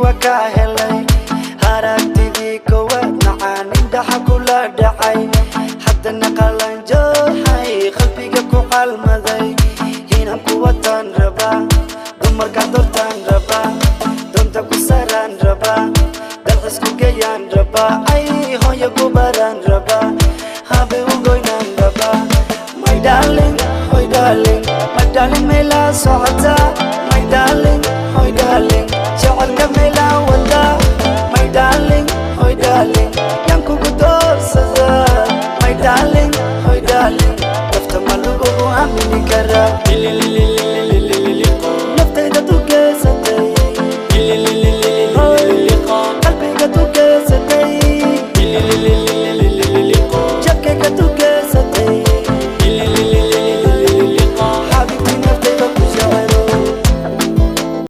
وكاهلي هرقتي كوات معان اندح كل دعي حتى نقلن جوحي قلبي كوحل مذي هنا قوتان ربا دمر كدرتان ربا دونتا كسران ربا دلحس كوكيان ربا اي هو يكبران ربا هابي وغوينان ربا my darling hoy darling my darling mela socota my darling hoy darling jacaylka mela wada my darling hoy darling yan kugu doorsada my darling hoy darling dafta ma lagu aamini karaa